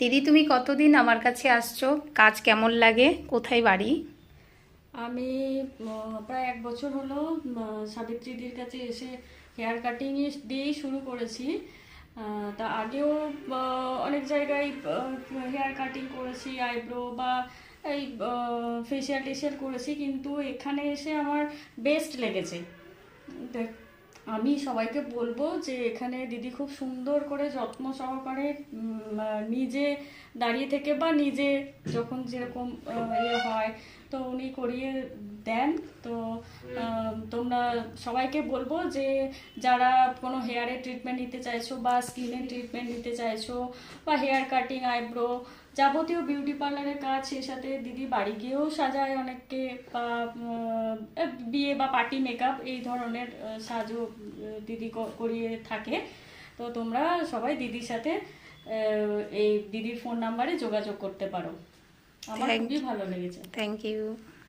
দিদি, তুমি কতদিন আমার কাছে আসছো? কাজ কেমন লাগে? কোথায় বাড়ি? আমি প্রায় 1 বছর হলো সাবিত্রীদির কাছে এসে হেয়ার কাটিং দিয়েই শুরু করেছি। তা আগেও অনেক জায়গায় হেয়ার কাটিং করেছি, আইব্রো বা এই ফেসিয়াল টেসিয়াল করেছি, কিন্তু এখানে এসে আমার বেস্ট লেগেছে। দেখ, আমি সবাইকে বলবো যে এখানে দিদি খুব সুন্দর করে যত্ন সহকারে নিজে দাঁড়িয়ে থেকে বা নিজে যখন যেরকম ইয়ে হয় তো উনি করিয়ে দেন। তো তোমরা সবাইকে বলবো যে যারা কোনো হেয়ারের ট্রিটমেন্ট নিতে চাইছো বা স্কিনের ট্রিটমেন্ট নিতে চাইছো বা হেয়ার কাটিং, আইব্রো, যাবতীয় বিউটি পার্লারের কাজ, সেই সাথে দিদি বাড়ি গিয়েও সাজায় অনেককে, বা বিয়ে বা পার্টি মেকআপ এই ধরনের সাজও দিদি করিয়ে থাকে। তো তোমরা সবাই দিদির সাথে এই দিদির ফোন নাম্বারে যোগাযোগ করতে পারো। আমার থ্যাংক খুবই ভালো লেগেছে। Thank you.